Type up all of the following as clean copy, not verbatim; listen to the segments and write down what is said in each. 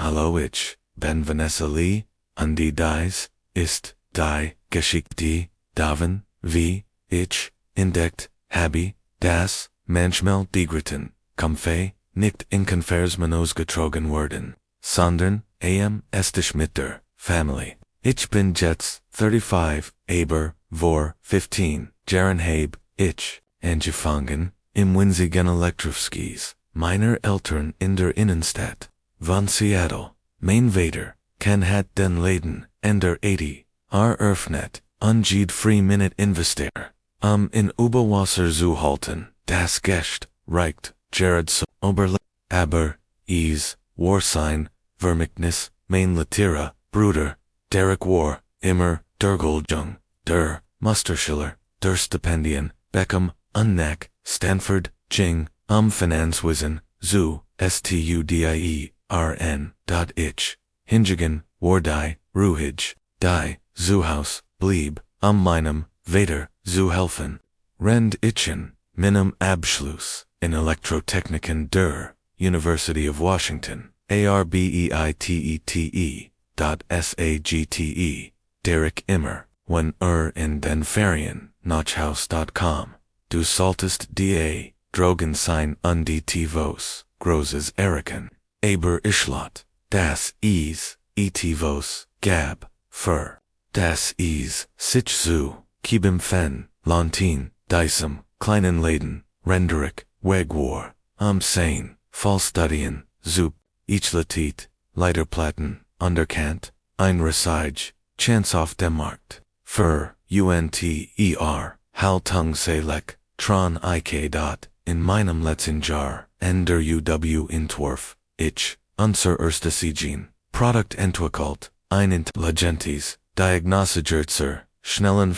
hallo ich, ben Vanessa Lee, die dies, ist, die, Geschichte, Daven, wie, ich, entdeckt, habe, das, manchmal digreten, Kampfe, nicht in Conversmanos getrogen worden, sondern, estig mit der, Family. Ich bin jetzt, 35, aber, vor, 15, Jaren habe, ich, angefangen, im winzigen Elektrofskis, meiner Eltern in der Innenstadt, von Seattle, Main Vader, Ken hat den Laden, en der 80, eröffnet, unged free minute investeer, in Oberwasser zu halten, das Gest, reicht, Jared so, Oberle, aber, Warsign, Vermicknis, Main Latira, Bruder, Derek War, immer, Durgoljung, der, Musterschiller, der Stipendien, Beckham, Unnack, Stanford, Jing, Finanzwisen, zu, Studie, ich, Hingigen, Wardai, Ruhig, die, Zuhaus, blieb, meinem, Vader, zu helfen. Rend Itchen, Minim Abschluss, in Elektrotechniken der, University of Washington, arbeitete. Derek Immer, when in den Ferien, Notchhaus.com. Du solltest da, Drogen sein Tivos, Großes Eriken, aber Ischlot, das Etivos, Gab, Fur, das sich zu, Kibim Fen, Lontin, Diesem, Kleinen Laden, Renderik, Wegwar, Sein, Fallstudien, Zup, Ichlatit, Leiterplatten, Underkant, Einrasage, Chance auf dem Markt, Fur, UNTER, Haltung Selek, Tron IK. In meinem letzten Jahr, der UW Entwurf, ich, unser erste Siegen, Produkt entwickelt, ein intelligentes, Diagnosegerzer, schnellen,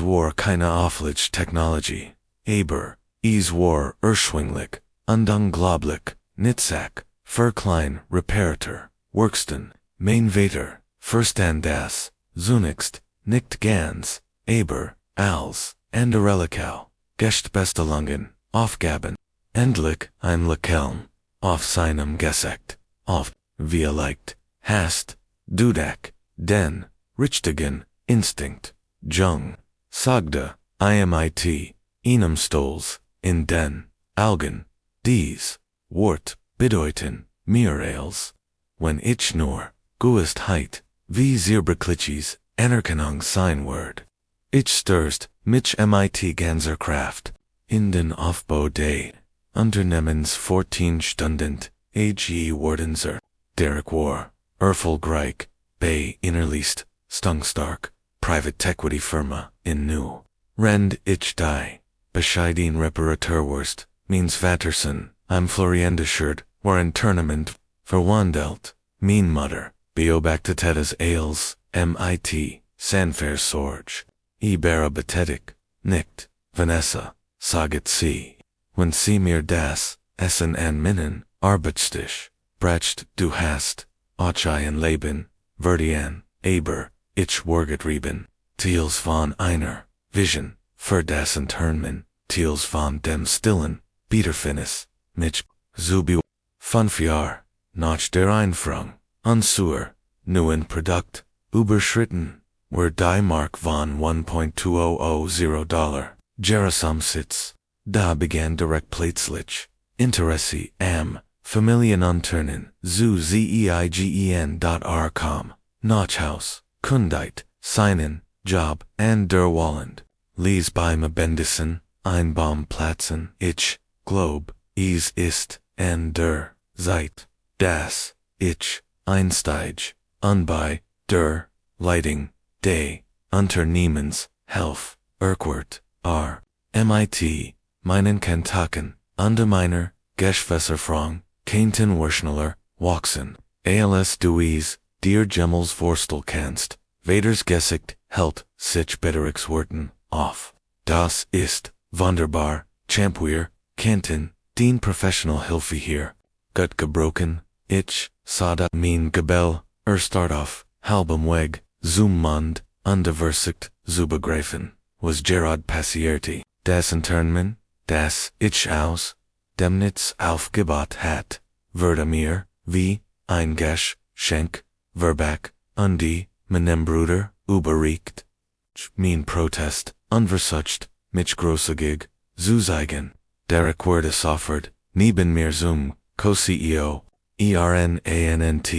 war keine Auflich Technology, aber, war erschwinglich, und unglaublich, nützlich, für klein, Reparator, Workston, Main Vater, Verstand das, zunächst, nicht ganz, aber, als, Relical, Gestbestellungen, Aufgaben, endlich, ein Lekelm, auf seinem Gesekt, oft, wie leicht, hast, Dudak, den, richtigen, Instinkt, Jung, sagde, IMIT, einem Stolz, in den, Augen, dies, Wort, bedeuten, mir als, wenn ich nur, Guestheit, wie Zirbeklitschis, Anerkennung sein Word. Ich stürst, mich MIT ganzer Kraft, in den Aufbau des Unternehmens 14 Stunden, AG Wardenser, Derek War, Erfolgreich, bei Innerliest, Stungstark, Private Equity Firma, in New. Rend ich die, bescheiden Reparaturwurst, means Vatterson, Floriendischer, war ein Tournament, verwandelt, mein Mutter, Beobactetetas Ales, MIT, Sanfair Sorge. Ibera betätig, nicht, Vanessa, saget sie. Wenn sie mir das, Essen an Minnen, Arbeitstich, bracht du hast, auch ein Leben, Verdian, aber, ich vorgetrieben, Teils von einer, Vision, für das Internment, Teils von dem stillen, Biederfinnis, mich, Zubi, 5 Jahr, nach der Einfrung, Unsur, neuen Produkt, überschritten, were die Mark von $1.2000, Jerusalem-Sitz. Da begann direkt plötzlich, Interesse am, Familienunternehmen, zu zeigen.com, Notchhaus, Kundheit, Seinen, Job, and der Walland, Lies beim Bendisen, Einbaumplätzen, ich, Globe, ist, and der, Zeit, das, ich, Einsteig, unbei, der, Lighting, Day, Unternehmens, Health, Urquhart, MIT, meinen Kantaken, meiner, Geschwässerfrong, Kainten Wurschneller, Waxen, ALS Duis, dir Gemmels Vorstel kannst, Vaders Gesicht, Held, sich Betterichsworten, off. Das ist, wunderbar, Champweer, Kanten, dien Professional Hilfe hier. Gut gebroken, ich, Sada mein Gebel, start off, halbem Weg, zum Mund, undiversigt, zu begreifen, was Gerard Passierti, das Internment, das ich aus, Demnitz aufgebaut hat, würde mir, wie, Eingesch, Schenk, Verbak, Undi, Menembruder, Überricht, mean protest, unversucht, mich großzügig, Zuzeigen, Derek Werdes offered, neben mir zum, Co-CEO, ERNANNT.OB,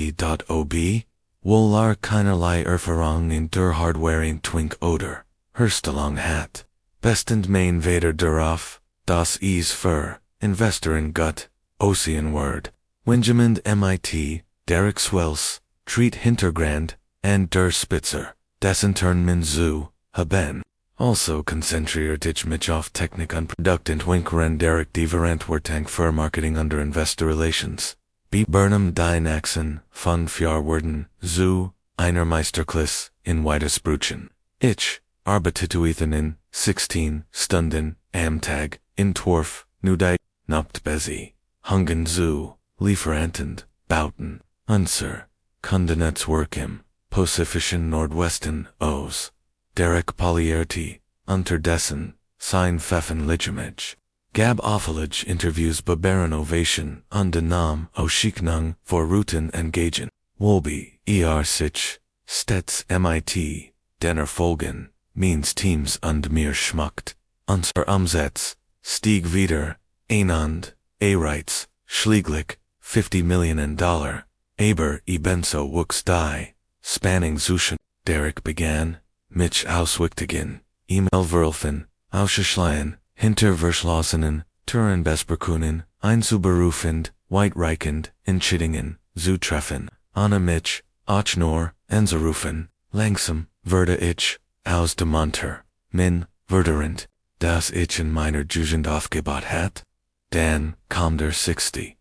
Wohlar keinerlei Erfahrung in der Hardwaring Twink oder, Herstellung hat, bestend main Vader darauf, das is für, Investor in Gut, Ocean Word, Wenjamend MIT, Derek Swells, Treat Hintergrand, and der Spitzer, Desinternmen zu, haben. Also konzentriert ich mich auf Technik und Produkt und Winkeren Derek die Verantwortung für Marketing under Investor Relations. Be Burnham die Achsen von Fjärworden zu einer Meisterklasse in Weitersprüchen. Ich arbeitete in 16 Stunden am Tag in Torf, nu die Nacht busy. Hungen zu Lieferanten, Bauten, unser Kundennetzwerk im Pazifischen Nordwesten aus. Derek Polierti, unterdessen, sein Pfeffen Lichimage. Gab Offelig interviews Barbaren Ovation und den Namen Auschicknung vor Routen engagen. Wolby, sich, stets MIT, denner Folgen, means Teams und mir schmackt. Unser Umsatz, stieg wieder, einand, Reiz, schläglich, $50 Millionen, aber ebenso wuchs die, spanning Zuschen. Derek began, mich auswichtigen, E-Mail-Verlfen, ausschleien, hinterverschlossenen, Türen besprekunen, einzuberufend, weitreichend, Entscheidungen, zu treffen, ohne mich, auch nur, anzurufen, langsam, werde ich, aus dem Munter, min, verderend, das ich in meiner Jugend aufgebaut hat? Dann kam der 60.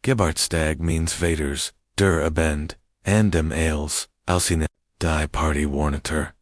Geburtstag means Vaders, der Abend, and dem Ales, Alcine, die Party Warneter,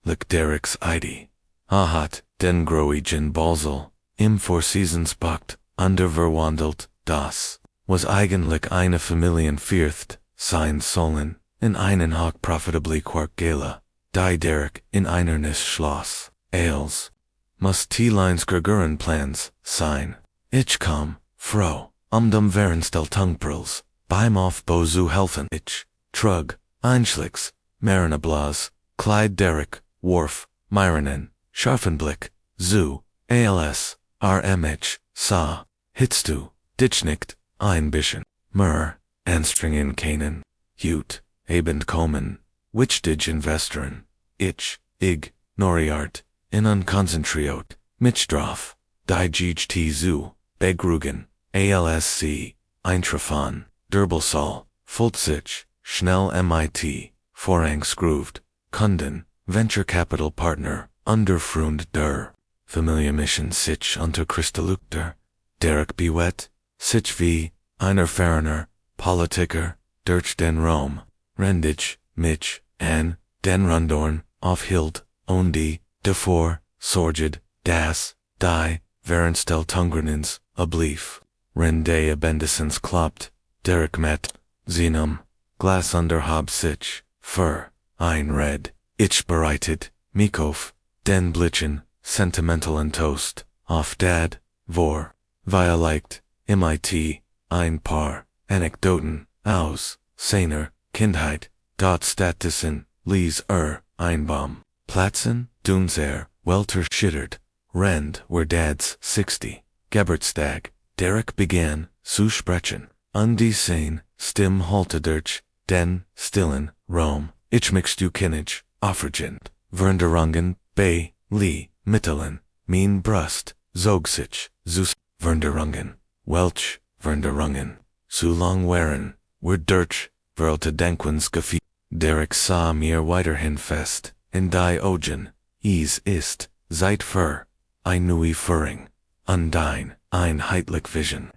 Lick Derek's ID. Ahat, den Groigen Balsel, im Four Seasons Pact, underverwandelt, das, was eigentlich eine Familienfürcht, sein sollen, in einen hoch profitably Quark Gala, die Derek in einernes Schloss, Ales. Muss T-Lines Greguren Plans, sein. Ich komm, Frau, dem Verenstel Tungprils, beim Aufbau zu helfen. Ich, Trug, Einschlicks, Marinablas, Clyde Derek, Worf, Myronen, Scharfenblick, zu, ALS, RMH, Sa, Hitstu, Ditchnicht, Einbischen, Mur, Anstringen Kanen, Hute, Abend Komen, Wichdij Investoren, Ich, Noriart, in unconcentriot, Mitchdraf, die GT zu, Begrugen, ALSC, Eintrafon, Durbelsol, Fultzich, Schnell MIT, Vorangskruft, Kunden, Venture Capital Partner, Underfrund der, Familienmission sich unter Christelukter, Derek Bewett, sich wie, einer Ferner, Politiker, durch den Rom, Rendich, Mich, an, den Rundorn, aufhielt, Ondi, davor, sorged, das, die, Verenstel Tungrenins, oblief, Rende Abendesens kloppt, Derek met, Zenum, Glas under Hab sich, Fur, ein Red, Ich bereitet, Mikof, den Blitzen, Sentimental and Toast, auf Dad, vor, Violeicht, MIT, ein Paar, Anekdoten, aus, seiner, Kindheit, dort Statissen, Lies Einbaum, Platzen, Dunzer, Welter schittert, Rend were Dad's 60, Geburtstag, Derek began, zu sprechen, die Sein, Stim haltedurch, den, Stillen, Rome, ich mixed du Kinnage, Offergend, Verndurungen, Bay, Lee, Mittelen, Mean Brust, Zogsich, Zus, Verndurungen, Welch, Verndurungen, zu lang waren, were Dirch, Verlte Denkwens Gefi, Derek sah mir weiterhin fest, in die Augen, ist, seit für, ein neue Führing, undein, ein heitlich Vision.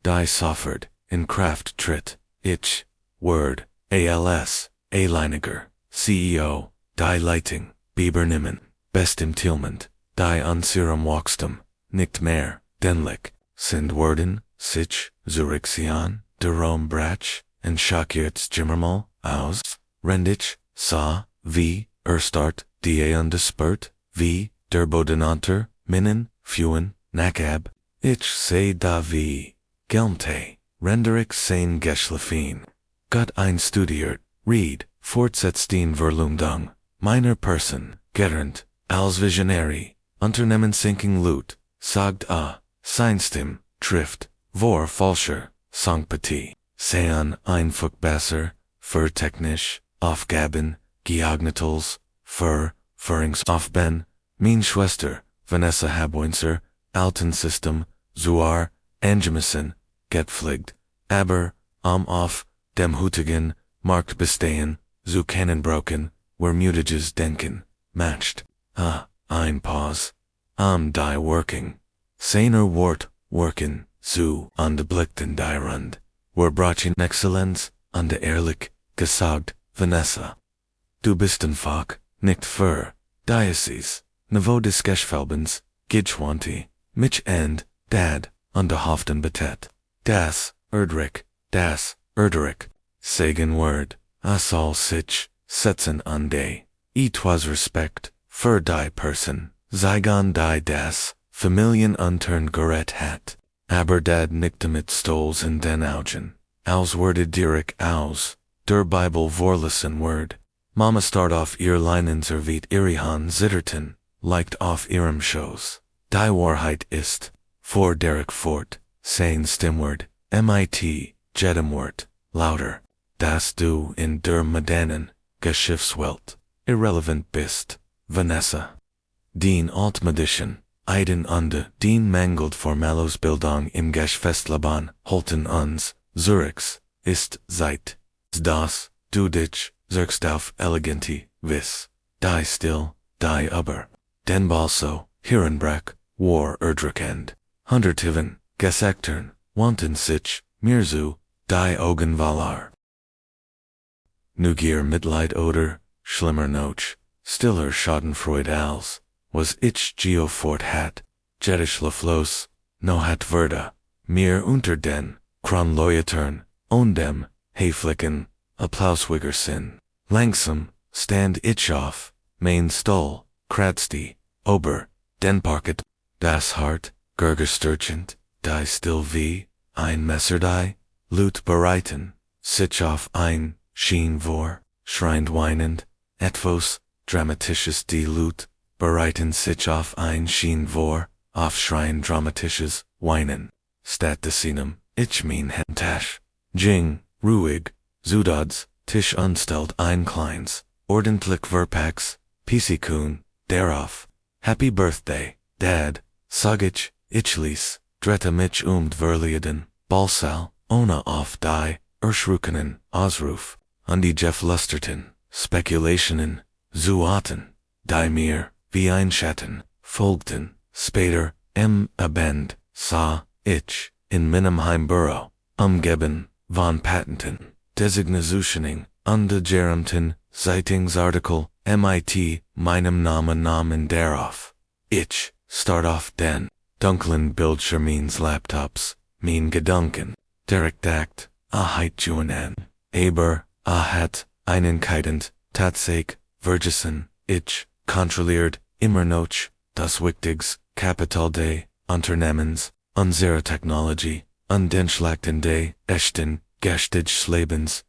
Die soffert, in Kraft tritt, ich, Word, ALS, Alleiniger, CEO, die Leitung, Biebernimen, bestim Tilmend, die unserem Wachstum, nicht mehr, denlich, sind Worden, sich, Zurixian, de Rome Brach, en Schakierts Jimmermal, aus, Rendich, Sa, wie, Erstart, die undespert, wie, der Bodenanter, Minnen, Fuen, Nakab, ich sei da wie, Gelmte, Renderik sein Geschlafin, Gott einstudiert, read, fortsetzten Verleumdung, meiner Person, Gerund, als Visionary, Unternehmen sinking loot, sagt a, Seinstim, trifft, vor falscher, Sangpartie, sean Einfuchbesser, für technisch, Aufgaben, geeignetels, für, Führungsaufben, mein Schwester, Vanessa habe unser, alten System, Zuar, Angemissen, gepflegt, aber, auf, dem heutigen, Markt bestehen, zu kennenbroken, where mutages denken, matched, ein Pause, die working, seiner Wort, worken, zu, an de blickten die Rund, where braching Exzellenz, an de ehrlich, gesagt, Vanessa. Du bist ein Fach, nicht für, Diocese, Niveau des Geschfelbens, Gidschwanti, mich and, Dad, an de Hoften betet, das, Erdrich, Segen word, all sich, setzen an de, etwas Respekt, für die Person, Zygon die das, Familienunternehmen gerät hat, aber dad nickte mit Stolz in den Augen, aus worde direkt aus, der Bibel vorlesen word, Mama start auf ihr Leinenserviet Irihan zitterten, leicht auf ihrem Schoß, die Wahrheit ist, vor Derek fort, sein Stimmwort, mit, Jedemwort, lauter, dass du in der modernen, Geschäftswelt, irrelevant bist, Vanessa. Den Altmedischen, Eiden unde, den mangelt Formalosbildung im Geschäftsleben, holten uns, Zürichs, ist, seit, das, du dich, zirkst auf eleganti, vis, die still, die aber, den balso, Hirnbrack, war erdrückend, hundertiven, gesektern, wanten sich, mirzu, die Augenvalar. Nugier Mitleid oder, schlimmer noch, stiller Schadenfreude als, was ich geofort hat, jetisch Laflos, no hat verda, mir unter den, Kronleuetern, on dem, Hayflicken, Applauswiger Sinn, langsam, stand ich auf, mein Stol, Kratsti, Ober, den Parket, das Hart, Gurgesturgent, die still wie, ein Messerdei, Lut bereiten, sich auf ein, Schien vor, schreiend weinend, etwas, dramatisches die Lut, bereiten sich auf ein Schien vor, aufschreien dramatisches, weinen, statt desinem, ich mein Hentasch, Jing, ruhig, Zudads, Tisch unstellt ein kleins, ordentlich Verpax, Pisikun, darauf, Happy Birthday, Dad, sag ich ließ, drette mich verlieden, Balsal, ohne auf die, Erschrukenen, Ausruf, an die Jeff Lusterten, Spekulationen, Zuaten, die mir, wie ein Schatten, folgten, später, Abend, sah, ich, in meinem Heimbüro, umgeben, von Patenten, Designationing, unter Gerumten, Zeitungsartikel, mit, meinem Namen darauf. Ich, start auf den, dunklen Bildschirmens Laptops, mein Gedanken, direkt act, junen, aber, hat, einenkeitend, Tatsache, Vergessen, ich, kontrolliert, immer noch, das Wichtigs, Kapital des, Unternehmens, unsere Technologie, undenschlachtende, echten, Gestiges Lebens,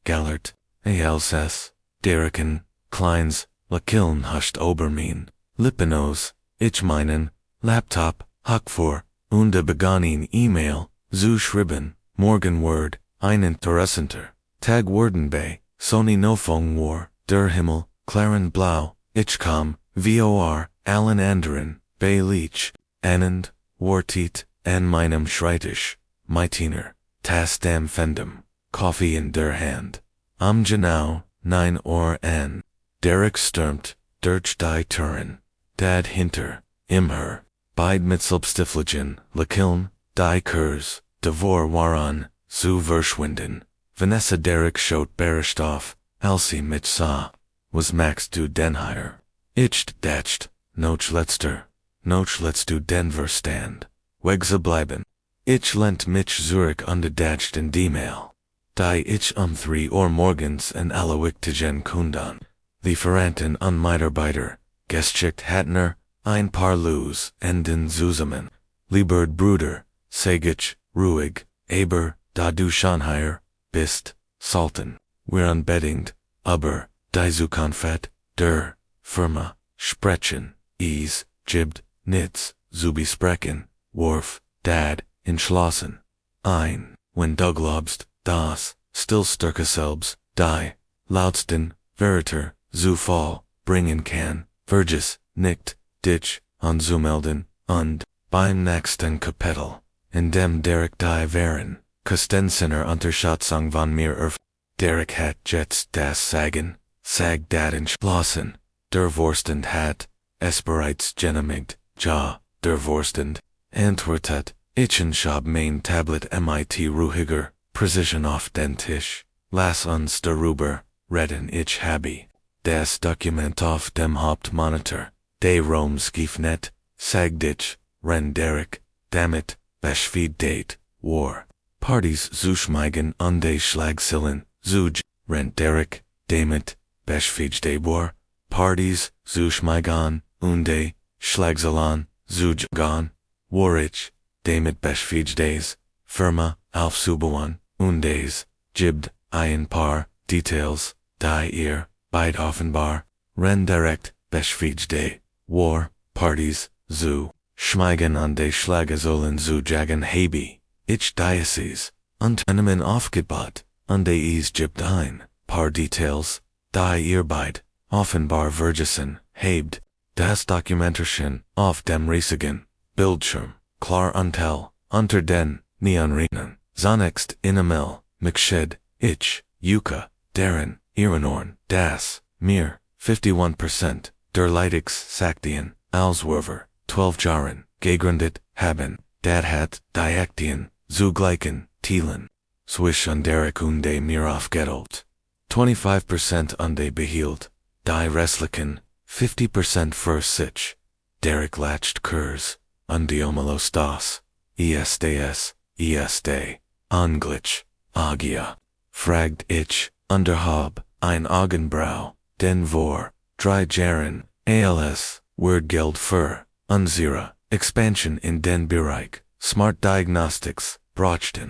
Gellert, Elsass, Dereken, Kleins, Lakiln huscht Obermin, Lippenos, ich meinen, Laptop, Hackvor, und begonnen E-Mail, zuschrieben, Morgenword, ein interessanter, Tag worden bei, Sony Nofong war, der Himmel, klaren Blau, ich kam, vor, allen anderen, bei Leach, Anand, Wartit, an meinem Schreitisch, Meitiner, Tas dem Fendem, Coffee in der Hand, am Genau, 9 an, Derek stürmt, durch die Türen, Dad hinter, imher, beid mit Selbstifligen, Lakiln, die Kurs, devor waran, zu verschwinden, Vanessa Derek schaut berischt auf, Elsie mich sah, was Max du denhire, ich dacht, noch letzter du Denver stand, wegse bleiben, ich lent mich Zurich ungedacht in die Mail, die ich 3 morgens en alle wichtigen Kunden, Lieferanten an Mitarbeiter, geschickt hatten ein paar Lus den zusammen, Liebert Bruder, sag ich, ruhig, aber, da du Schanheier, bist, salten. We're unbeddinged, aber, die Zukunft, der, Firma, sprechen, is, jibbed, nits, zu besprechen, Worf, dad, entschlossen. Ein, when Douglobst, das, still sturke selbst, die, lautsten, veriter, zu fall, bringen kann, verges, nicht, ditch, anzumelden, und, beim nächsten Kapitel, in dem Derek die Wären, Kostensinner Unterschatzung von mir Derek hat jetzt das Sagen, sag dat entschlossen, der Vorstand hat, es bereits genehmigt, ja, der Vorstand, antwortet, ich hab mein Tablet mit ruhiger Precision auf den Tisch, lass uns darüber reden, ich habe das Dokument auf dem Hauptmonitor, de Romskiefnet, sag dich, ren Derek, damit, beschwiedet, war, Parties zuschmeigen und de Schlagzeilen, zuj, ren Derek, damit, beschwiedet war, Parties zuschmeigen und de Schlagzeilen, zujagen, war ich, damit beschwiedet Firma, aufzubauen, und des, jibbed, ein paar, Details, die ihr, beid offenbar, ren direkt, beschwiedet, war, Parties, zu, schmeigen und de Schlagzeilen zujagen habe, ich Diocese, Unternehmen aufgebaut, und de is jibbed ein, paar Details, die ihr beid, offenbar vergessen, habt, das Dokumentation, auf dem riesigen, Bildschirm, klar und hell, unter den, Neonrinen, zunächst inamel, mcshed, ich, Yuka, deren, Iranorn, das, mir, 51%, der Leidix Saktien, Alswerver, 12 Jahren, gegründet, haben, dat hat, Diaktien, zugleichen, Thielen, Swish und Derek unde mir aufgeteilt, 25% unde behielt, die restlichen, 50% für sich, Derek latched Kurs, unde omelos das, ESDS, ESD, Anglitch, Agia, fragt ich, habe, ein Augenbrau, den vor, 3 Jahren, ALS, Wordgeld für, unsere, Expansion in den Bereich, Smart Diagnostics, Brochten,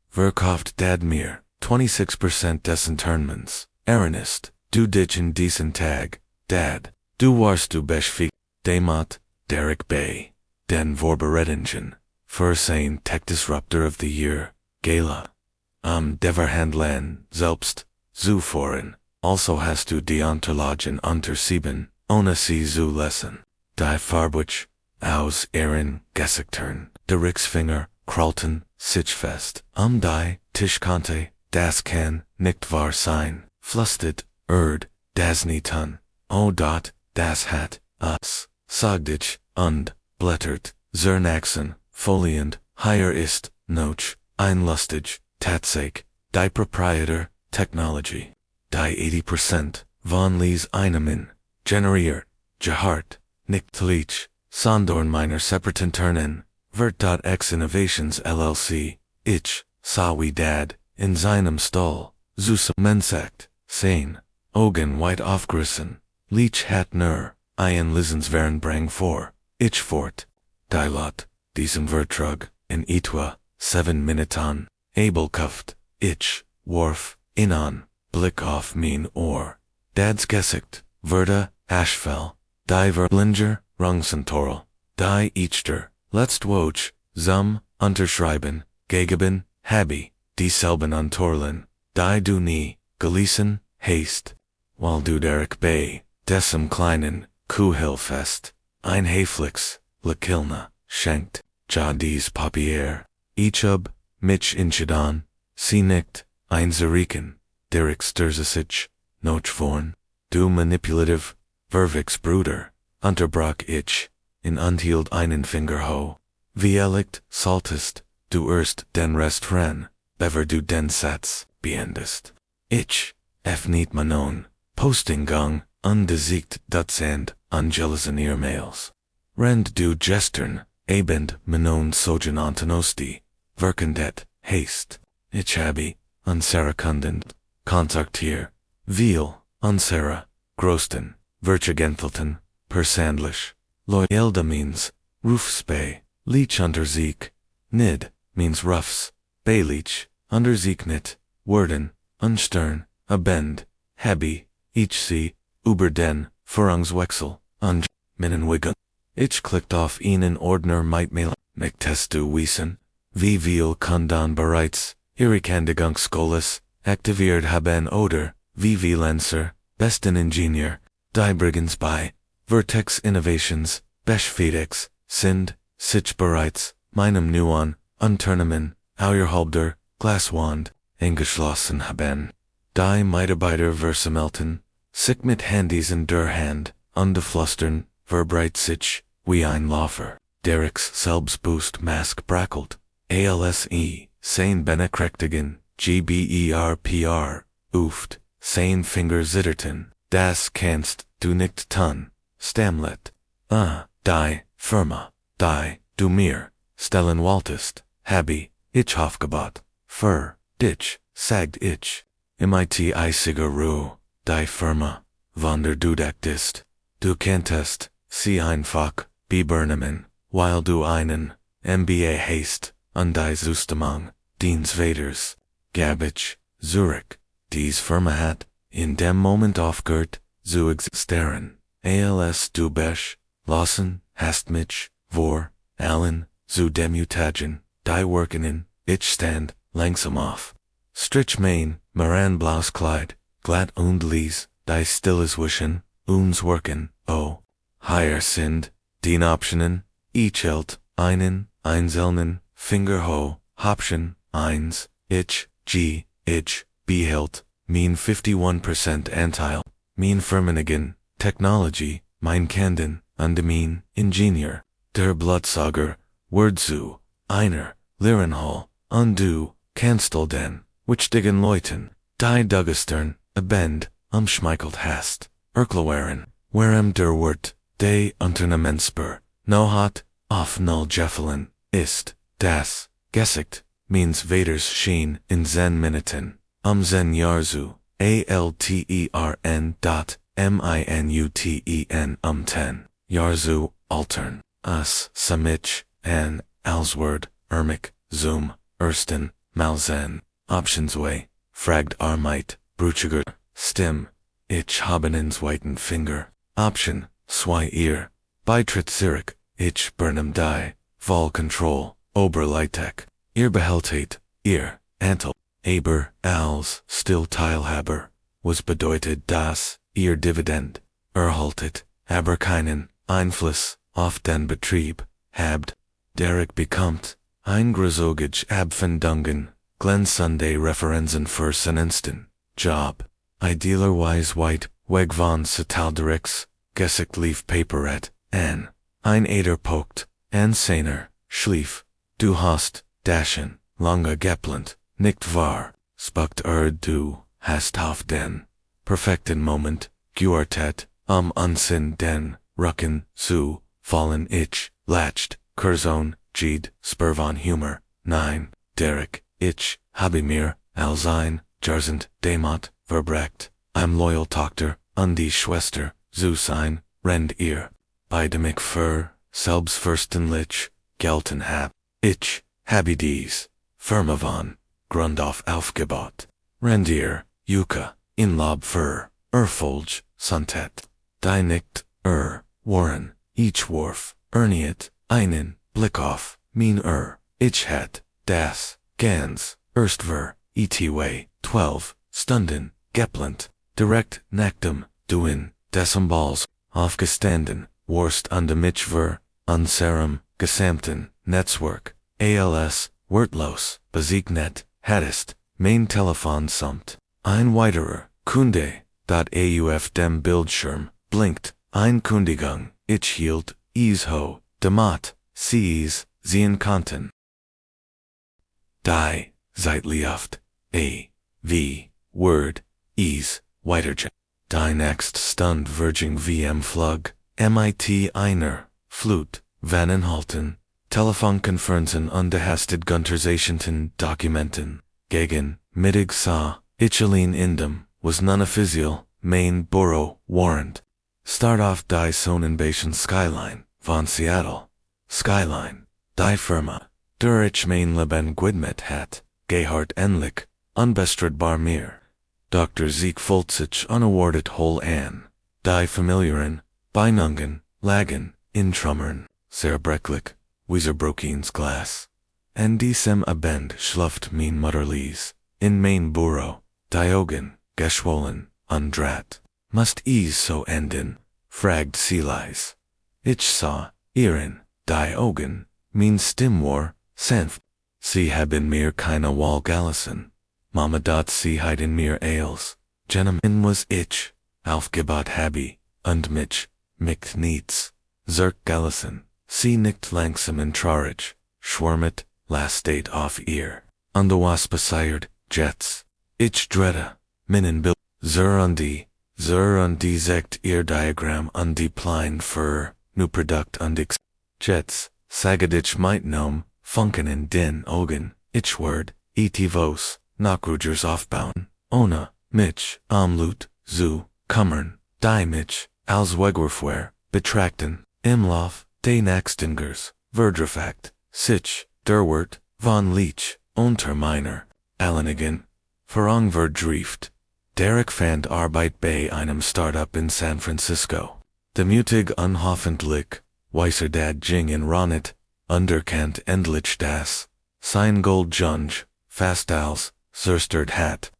verkauft dad mir, 26% des Internments, Ernest, du dich in diesen Tag, dad, du warst du beschwiegt, Demat, Derek Bay, den Vorbereitungen, für sein Tech Disruptor of the Year, Gala. Deverhandlen, selbst, zu foreign, also hast du Deontologien unter 7, ohne sie zu lesen. Die Farbwitch, aus Ehren, Gesichtern, der Rixfinger, Kralten, Sichfest, die, Tischkante, das kann, nicht wahr sein, flustet, das Nitan, dot, das hat, sagdich, und, blättert, Zernaxen, foliend, higher ist, noch, einlustig, tatsake, die Proprietor, Technology, die 80%, von Lees Einemin, generiert, gehart, nicht leach, Sondorn meiner Separatenternen, Vert.x Innovations LLC, ich, sawi dad, in seinem Stall, Zusa Mensekt, Sane, Ogen weit aufgerissen, Leech hat nur, ein Lisenswaren brang vor, ich fort, die Lot, diesem Vertrag, in etwa, 7 Minuten, Abelkuft, ich, Worf, inan, Blick auf mein Ohr, Dad's Gesicht, Verda, Ashfell, die Verlinger, Rungsentorl, die Echter, letzt Woch, zum, unterschreiben, gegeben, habe, dieselben Antorlen, die du nie, gelesen, hast, while du Derek Bay, dessen kleinen, Kuhhilfest, ein Häflix, Lekilna, schenkt, ja dies Papier, ich mich inchidan, sie nicht, ein Zeriken, Derek Sturzisich, noch vorn, du manipulative, Vervix Bruder, unterbrach ich, in unhielt einen Finger ho, wie liegt, saltest, du erst den Rest ren, bever du den Satz, beendest. Ich, nicht manon, Postinggang, undesiegt Dutzend, Angelesen ihr Mails. Rend du gestern, abend manon sogen Antonosti, verkendet, haste, ich habe, unserakundend, kontaktier, viel, unsera, grosten, verchagenthelten, persandlich, loyalda means, roofspay, leech under Zeke, nid, means roughs, bayleech, under Zeke nit, worden, unstern, abend, habe, ich sie, über den, Vorrangswechsel, Minenwiggen. Ich klicked auf ihnen Ordner mitmailen. Möchtest du wissen, wie viel Kunden bereits ihre Kündigungsskolas aktiviert haben oder wie viele besten Ingenieur, die Brigands bei Vertex Innovations, beschäftigt sind, sich bereits meinem neuen Unternehmen, Auer Halbder, Glaswand, eingeschlossen haben. Die Mitarbeiter versammelten sich mit Handys in der Hand, und flüstern, verbreit sich, wie ein Laufer. Derek's Selbstbewusst Mask brackelt, ALSE, sein Benekrächtigen, GBERPR, uft, sein Finger zitterten, das kannst du nicht tun, Stamlet. Die Firma, die du mir stellen wolltest, habe ich aufgebaut, für dich, sagt ich. MIT eisiger Ruhe, die Firma, von der du dachtest, du könntest sie einfach bebernehmen, weil du einen MBA hast, und die Zustimmung deines Vaters, gab ich, Zurich. Dies Firma hat in dem Moment aufgehört zu existieren. Als du beschlossen hast mich, vor allen zu demütigen, die Workenden, ich stand langsam auf. Strich mein Maranblaues Kleid, glatt und leis, die stilles Wischen, uns Worken, oh. Hier sind die Optionen, ich hält einen einzelnen Finger ho, Option 1, ich behält, mein 51% Anteil, mein Firmenigen, Technology, mein Kanden, und mein Ingenieur, der Blutsauger, Word zu, einer, Lehrenhall, und du, kannst den, wichtigen Leuten, die Duggestern, abend, umschmeichelt hast, erklären, warem der Wort, de Unternehmensper, no hat, auf null Jeffelin, ist, das, Gesicht, means Vaters schien in zen Minuten, zen Jarzu, altern.minuten, 10, altern, samich, an, alsword, zoom, ersten, malzen, optionsway, fragt armite, bruchiger, stim, ich haben ins weiten Finger, option, zwei ihr, beitritt Zurich, ich burnham die, vol control, Oberleitech, ihr behaltet, ihr, Antel, aber, als, still Teilhaber, was bedeutet das, ihr Dividend, erhaltet, aber keinen, Einfluss, auf den Betrieb, habt, Derek bekommt, ein Grusogage Abfindungen, glänzende Referenzen für seinen Job, idealerweise white, weg von Sotalderix, Gesicht lief Paperet, an, ein Eder pokt, an seiner, schlief, du hast, dashen, lange geplant, nicht wahr, spuckt du, hast auf den, perfekten Moment, geortet, Unsinn den, rucken, zu, fallen ich, latcht, Curzon, Ged, Spur von Humor, nein, Derek, ich, habe mir, Alsein, Jarzend, Demot, verbrecht, I'm loyal Tochter, und die Schwester, zu sein, rend ihr, beide mich für, selbstverständlich, gelten hab, ich, habe dies, Firma von, Grund auf aufgebaut, rend ihr, Yuka, in Lob für, Erfolg, Suntet, die nicht, Warren, ich warf, erniet, einen, Blick auf, mein ich hat, das, ganz, erstver, etwa, 12, Stunden, geplant, direkt, nachdem, duin, Decimals, aufgestanden, Wurst an de Mitchver, unserem, gesamten, Netzwerk, als, wortlos, besiegnet, hattest, mein Telefon samt, ein weiterer, Kunde, auf dem Bildschirm, blinkt, ein Kundigung, ich hielt, ho, demot, sehen konnten. Die, zeitlich oft, word, weiterge. Die next Stund Virgin VM Flug, MIT einer, Flut, Vanenhalten, Telefonkonferenzen ungehastet Gunterzationten Dokumenten, gegen, Mittag sah, Italien indem, was non-official, Main Borough, Warrant. Start off die Sonnenbation Skyline, von Seattle. Skyline, die Firma, der ich mein Leben Guidmet hat, Gehart ähnlich, unbestridbar mir, Dr. Zeke Folzich unawarded Hol an, die Familiaren, Beinungen, Lagen, Intrummern, Cerebrecklich, Wieserbrokeens Glass. En diesem Abend schluft mein Mutterlies, in mein Bureau, Diogen, geschwollen, undrat. Must ease so enden, fragd Seelies. Ich saw, ihren, Diogen, mein Stimmwar, senf. Sie haben mir keine Wahl gelassen. Mama dot sie in mir ales. Gentleman was ich, aufgebaut habe, und mich niets. Zerk gelassen, sie nicht langsam in Trarich, schwarmet, last date off ear. Und the wasp besired, jets. Ich drette, Bill. Zur und die zegt ihr Diagramm und die Plein für, nu Produkt und ex. Jets, sagadich might gnome, funken in den Augen, ich word, et vos, Nachrugers aufbauen, ohne, mich, Amlut, zu, kummern, die mich, als Wegwerfware, betrachten, Imlauf, den Axtingers, Verdrefact, sich, Derwert, von Leech, unter meiner, Allenigen, Verdrieft. Derek fand Arbeit bei einem Startup in San Francisco. Demutig unhoffentlich, weißer Dad ging in Ronit, underkant endlich das, sein Gold Junge, fast als, zerstört hat.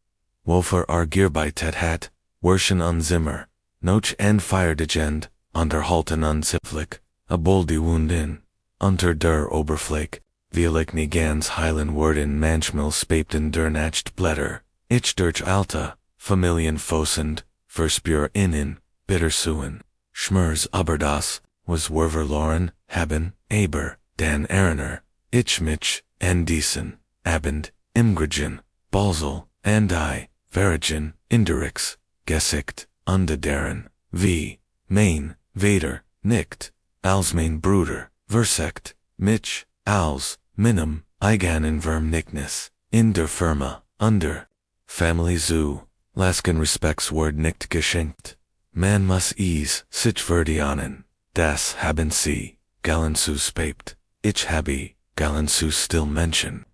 Wofer Gierbeitet hat, Werschen und Zimmer, noch en Feierdegend, unterhalten unzifflich, a boldi Wundin, unter der Oberfläche, vielik nie ganz heilen worden manchmal spapten der Nacht Blätter, ich durch Alta, Familien Fosend, Verspür innen, Bittersuen, Schmers das, was verloren, haben, aber, dan Erinnern, ich mich, en diesen, Abend, Imgrigen, Balsel, and I, Verigen, Inderix, Gesicht, deren, wie, mein, Vader, nicht, als mein Bruder, Versekt, mich, als, minim, Eiganen Vermnicknis, in der Firma, under, Family Zoo, Lasken respects word nicht geschenkt. Man muss sich verdienen, das haben sie, Galensus spapt, ich habe, Galensus still mention.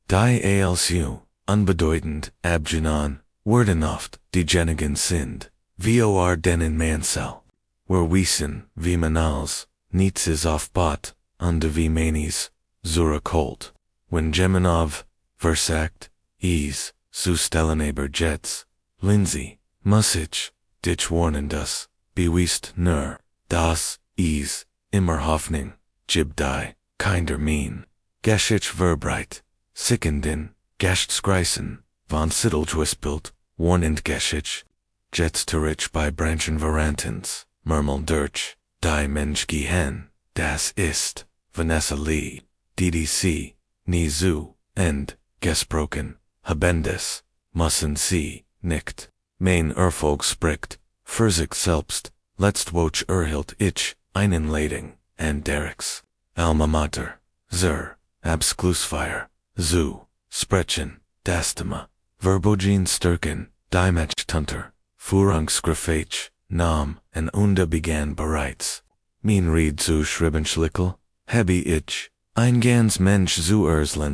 Die alsu, unbedeutend, abgenan, worden oft, die genigen sind, vor denen Mansell. Where wiesen, wie manals, niets is aufbot, wie manis, zura colt. When Geminov, versagt, zu Stellenaber jets, Lindsay, Musich, dich warnendes, bewiest nur, das, immer Hoffnung, Jib die, kinder mean, Geschich verbreit, sickenden, Gastskreisen, von Sitteltwispelt, warnend Geschich, jets terich bei Branchen Verantens, Murmel durch, die Mensch gehen, das ist, Vanessa Lee, DDC, nie zu, end, gesprochen, habendes, müssen sie, nicht, mein Erfolg spricht, für sich selbst, letztwoch erhielt ich, einen Lading, and Derricks, Alma Mater, zur, Abschlussfeier, zu, sprechen, das Thema, Verbogen stärken, die Matchtunter, Führungsgefecht, nahm, und begann bereits. Mein Ried zu Schribenschlickel, habe ich, ein ganz Mensch zu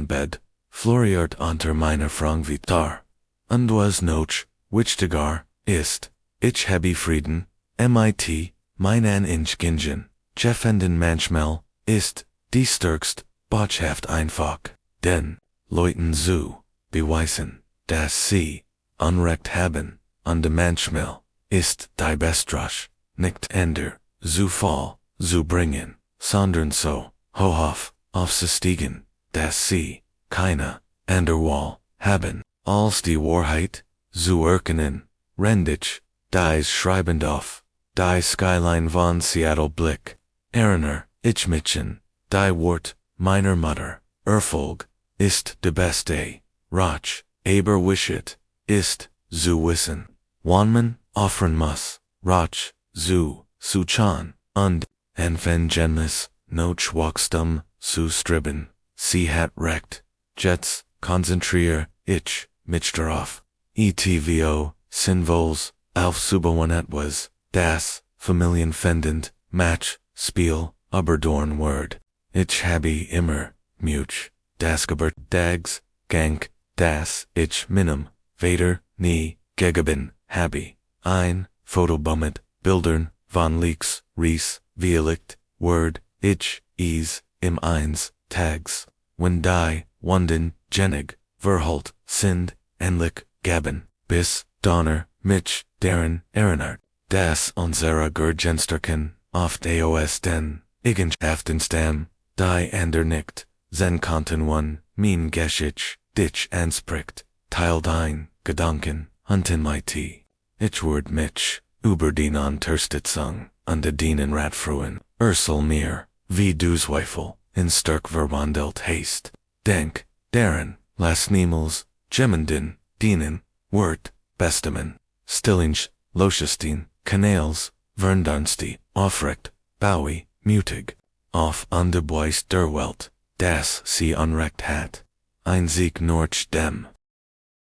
Bed, floriert unter meiner Frang Vitar. Und was noch, wichtiger, ist, ich habe Frieden, mit, meinen Inchgingen, Jeffenden manchmal, ist, die stärkst, Botschaft einfach, denn, Leuten zu, beweisen, dass sie, Unrecht haben, und manchmal, ist, die Bestrasch, nicht änder, zu Fall, zu bringen, sondern so, hoch, aufzustiegen, dass sie, keine, Wahl, haben, als die Wahrheit, zu erkennen, rendich, dies schreibend auf, die Skyline von Seattle Blick, Erinnern, ich mitchen, die Wort, meiner Mutter, Erfolg, ist de beste, Rach, aber wishet, ist, zu wissen, wann offern muss, Rach, zu chan, und, wenn Genlis, noch wachstum, zu striben, sie hat recht, jets, konzentrier, ich, mich darauf, etvo, sinvols, auf was, das, Familien fendend, Match, Spiel, Oberdorn word, ich habe immer, much, das Gebert, Dags, Gank, das, ich minim, Vader, nie, Gegeben, habe, Fotobummet, Bildern, von Leaks, Ries, Vielicht, Word, Ich, Ease, im Eins, Tags, when die, Wunden, Jenig, Verhult, Sind, Enlich, Gaben, Bis, Donner, Mich, Darren, Ehrenart, das unsere Gurgensterken, oft AOS den, Eigenschaftenstam, die Ander nicht, Zen Konten one, mein Geschich, dich anspricht, Teil dein, Gedanken, hunten mit. Ich word mich, über den Unterstützung, unter denen Ratfruen, Ursel mir, wie du Zweifel, in stark verwandelt hast. Denk, daran, las niemals, Gemenden, dienen, Wort, Bestamen, Stillinge, Loschestein, Kanals, Verndarnsti, Aufrecht, Bowie, Mutig, auf an de Bois der Welt, das sie unrecht hat. Ein Sieg Norch dem.